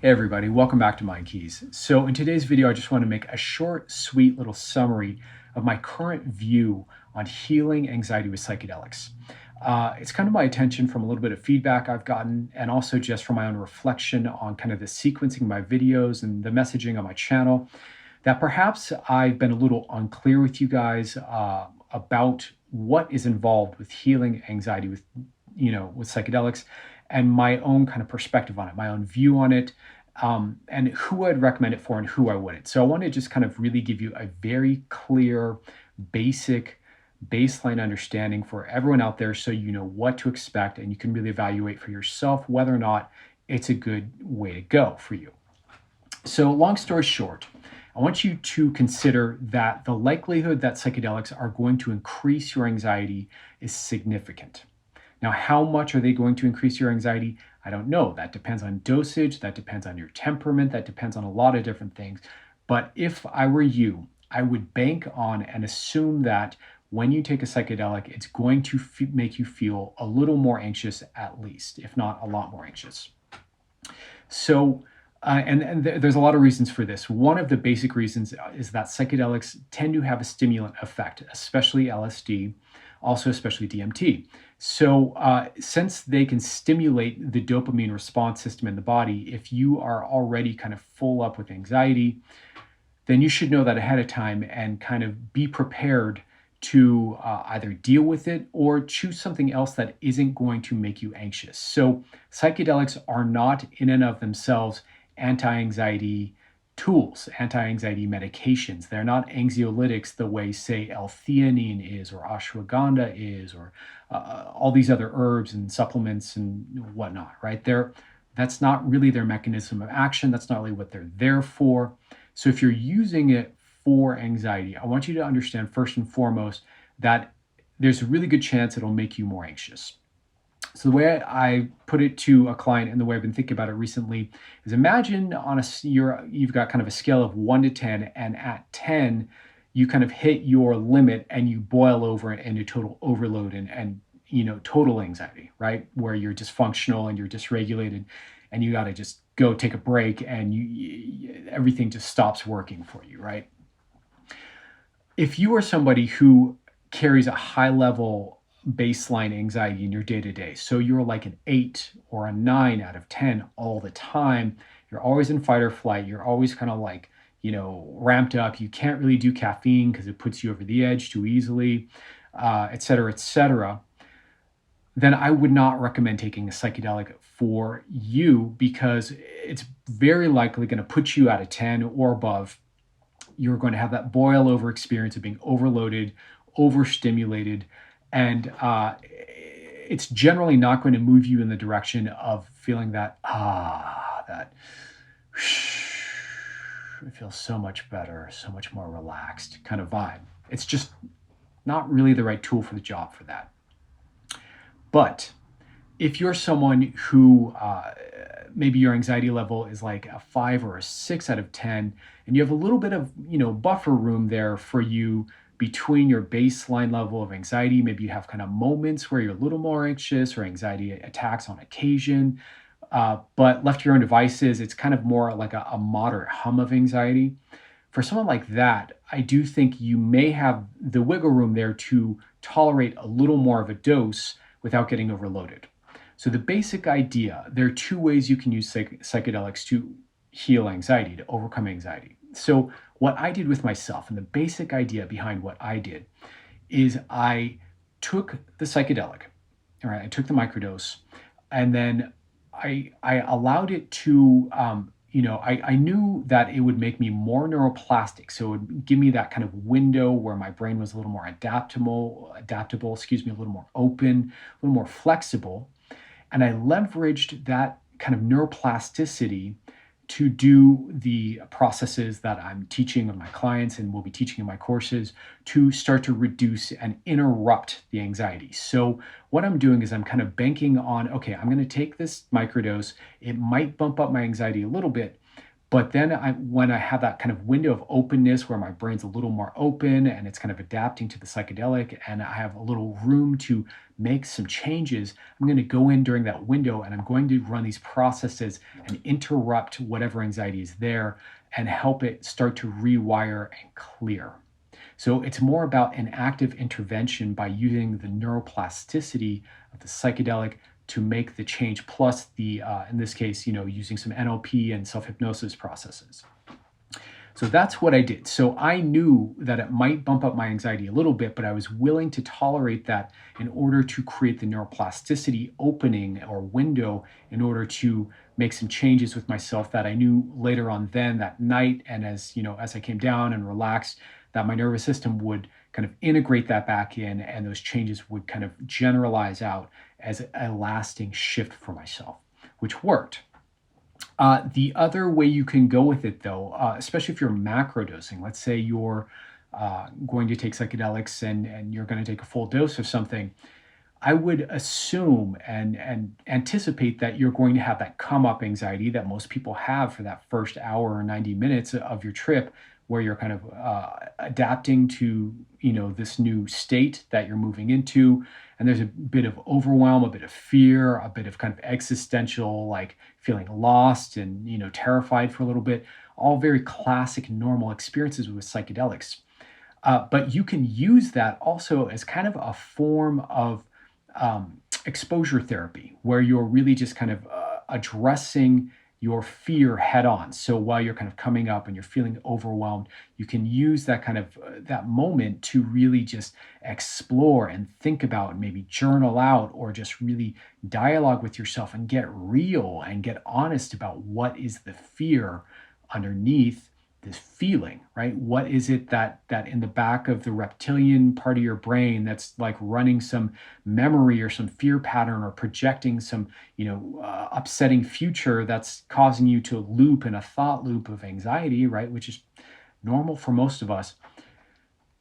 Hey everybody, welcome back to Mind Keys. So in today's video, I just want to make a short, sweet little summary of my current view on healing anxiety with psychedelics. It's kind of my attention from a little bit of feedback I've gotten, and also just from my own reflection on kind of the sequencing of my videos and the messaging on my channel, that perhaps I've been a little unclear with you guys about what is involved with healing anxiety with psychedelics, and my own kind of perspective on it, my own view on it, and who I'd recommend it for and who I wouldn't. So I want to just kind of really give you a very clear, basic baseline understanding for everyone out there, so you know what to expect and you can really evaluate for yourself whether or not it's a good way to go for you. So long story short, I want you to consider that the likelihood that psychedelics are going to increase your anxiety is significant. Now, how much are they going to increase your anxiety? I don't know. That depends on dosage, that depends on your temperament, that depends on a lot of different things. But if I were you, I would bank on and assume that when you take a psychedelic, it's going to make you feel a little more anxious, at least, if not a lot more anxious. So, there's a lot of reasons for this. One of the basic reasons is that psychedelics tend to have a stimulant effect, especially LSD, also especially DMT. So, since they can stimulate the dopamine response system in the body, if you are already kind of full up with anxiety, then you should know that ahead of time and kind of be prepared to either deal with it or choose something else that isn't going to make you anxious. So, psychedelics are not in and of themselves anti anxiety medications. They're not anxiolytics the way, say, L-theanine is, or ashwagandha is, or all these other herbs and supplements and whatnot, right? That's not really their mechanism of action. That's not really what they're there for. So if you're using it for anxiety, I want you to understand first and foremost that there's a really good chance it'll make you more anxious. So the way I put it to a client and the way I've been thinking about it recently is, imagine you've got kind of a scale of 1 to 10, and at 10 you kind of hit your limit and you boil over into total overload and total anxiety, right? Where you're dysfunctional and you're dysregulated and you got to just go take a break and everything just stops working for you, right? If you are somebody who carries a high level baseline anxiety in your day-to-day, so you're like an 8 or a 9 out of 10 all the time, you're always in fight or flight, you're always kind of like, ramped up, you can't really do caffeine because it puts you over the edge too easily, et cetera, then I would not recommend taking a psychedelic for you, because it's very likely going to put you at a 10 or above. You're going to have that boil over experience of being overloaded, overstimulated, and it's generally not going to move you in the direction of feeling that it feels so much better, so much more relaxed kind of vibe. It's just not really the right tool for the job for that. But if you're someone who maybe your anxiety level is like a 5 or a 6 out of 10, and you have a little bit of buffer room there for you between your baseline level of anxiety, maybe you have kind of moments where you're a little more anxious or anxiety attacks on occasion, but left to your own devices, it's kind of more like a moderate hum of anxiety. For someone like that, I do think you may have the wiggle room there to tolerate a little more of a dose without getting overloaded. So the basic idea, there are two ways you can use psychedelics to heal anxiety, to overcome anxiety. So what I did with myself, and the basic idea behind what I did, is I took the psychedelic, all right, I took the microdose, and then I allowed it to, I knew that it would make me more neuroplastic. So it would give me that kind of window where my brain was a little more adaptable, a little more open, a little more flexible. And I leveraged that kind of neuroplasticity to do the processes that I'm teaching of my clients and will be teaching in my courses, to start to reduce and interrupt the anxiety. So what I'm doing is I'm kind of banking on, okay, I'm going to take this microdose. It might bump up my anxiety a little bit, But then when I have that kind of window of openness where my brain's a little more open and it's kind of adapting to the psychedelic, and I have a little room to make some changes, I'm going to go in during that window and I'm going to run these processes and interrupt whatever anxiety is there and help it start to rewire and clear. So it's more about an active intervention by using the neuroplasticity of the psychedelic to make the change, plus the, in this case, using some NLP and self-hypnosis processes. So that's what I did. So I knew that it might bump up my anxiety a little bit, but I was willing to tolerate that in order to create the neuroplasticity opening or window in order to make some changes with myself that I knew later on then that night. And as I came down and relaxed, that my nervous system would kind of integrate that back in and those changes would kind of generalize out as a lasting shift for myself, which worked. The other way you can go with it, though, especially if you're macrodosing, let's say you're going to take psychedelics and you're going to take a full dose of something, I would assume and anticipate that you're going to have that come up anxiety that most people have for that first hour or 90 minutes of your trip, where you're kind of adapting to this new state that you're moving into, and there's a bit of overwhelm, a bit of fear, a bit of kind of existential, like feeling lost and terrified for a little bit. All very classic, normal experiences with psychedelics. But you can use that also as kind of a form of exposure therapy, where you're really just kind of addressing your fear head on. So while you're kind of coming up and you're feeling overwhelmed, you can use that kind of that moment to really just explore and think about and maybe journal out or just really dialogue with yourself and get real and get honest about what is the fear underneath this feeling, right? What is it that in the back of the reptilian part of your brain that's like running some memory or some fear pattern or projecting some upsetting future that's causing you to loop in a thought loop of anxiety, right? Which is normal for most of us.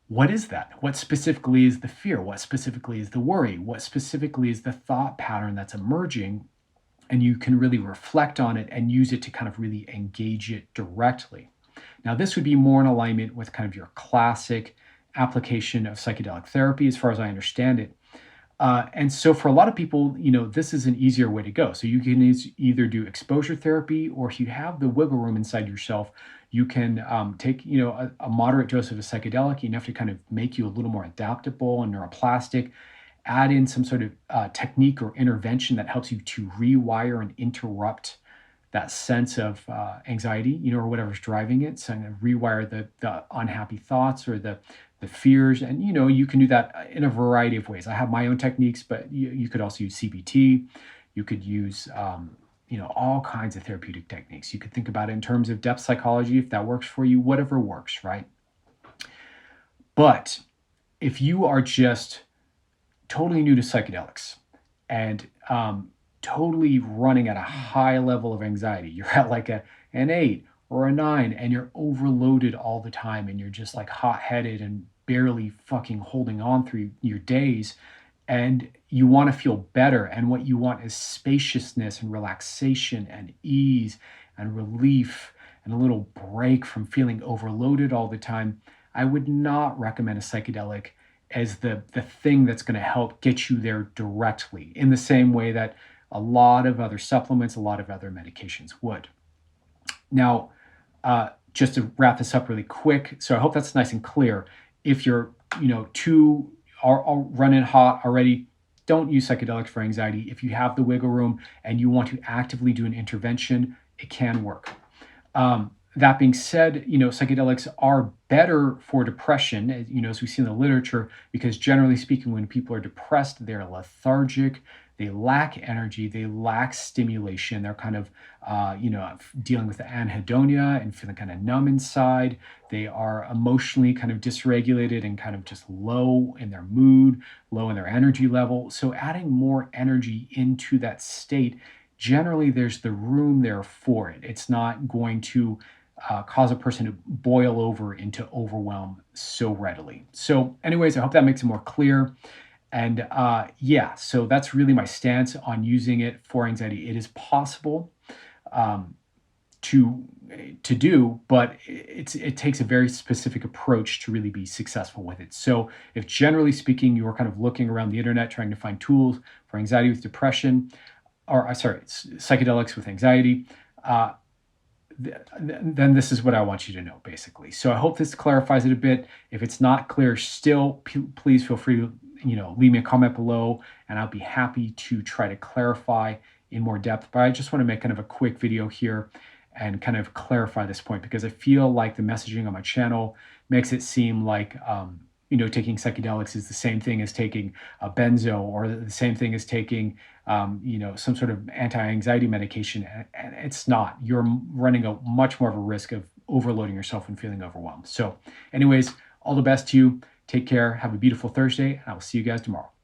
What is that? What specifically is the fear? What specifically is the worry? What specifically is the thought pattern that's emerging? And you can really reflect on it and use it to kind of really engage it directly. Now, this would be more in alignment with kind of your classic application of psychedelic therapy, as far as I understand it. And so for a lot of people, this is an easier way to go. So you can either do exposure therapy, or if you have the wiggle room inside yourself, you can take, a moderate dose of a psychedelic, enough to kind of make you a little more adaptable and neuroplastic, add in some sort of technique or intervention that helps you to rewire and interrupt that sense of anxiety, or whatever's driving it. So I'm going to rewire the unhappy thoughts or the fears. And, you can do that in a variety of ways. I have my own techniques, but you could also use CBT. You could use, all kinds of therapeutic techniques. You could think about it in terms of depth psychology, if that works for you, whatever works, right? But if you are just totally new to psychedelics and totally running at a high level of anxiety, you're at like an 8 or a 9 and you're overloaded all the time and you're just like hot-headed and barely fucking holding on through your days, and you want to feel better, and what you want is spaciousness and relaxation and ease and relief and a little break from feeling overloaded all the time, I would not recommend a psychedelic as the thing that's going to help get you there directly, in the same way that a lot of other supplements, a lot of other medications would. Now, just to wrap this up really quick, so I hope that's nice and clear. If you're, are running hot already, don't use psychedelics for anxiety. If you have the wiggle room and you want to actively do an intervention, it can work. That being said, psychedelics are better for depression, as we see in the literature, because generally speaking, when people are depressed, they're lethargic, they lack energy, they lack stimulation. They're kind of, dealing with the anhedonia and feeling kind of numb inside. They are emotionally kind of dysregulated and kind of just low in their mood, low in their energy level. So adding more energy into that state, generally there's the room there for it. It's not going to cause a person to boil over into overwhelm so readily. So anyways, I hope that makes it more clear. And so that's really my stance on using it for anxiety. It is possible to do, but it takes a very specific approach to really be successful with it. So if generally speaking, you're kind of looking around the internet trying to find tools for anxiety with depression, or sorry, psychedelics with anxiety, uh, then this is what I want you to know, basically. So I hope this clarifies it a bit. If it's not clear still, please feel free to leave me a comment below, and I'll be happy to try to clarify in more depth. But I just want to make kind of a quick video here and kind of clarify this point, because I feel like the messaging on my channel makes it seem like taking psychedelics is the same thing as taking a benzo, or the same thing as taking some sort of anti-anxiety medication, and it's not. You're running a much more of a risk of overloading yourself and feeling overwhelmed. So anyways, all the best to you. Take care. Have a beautiful Thursday, and I will see you guys tomorrow.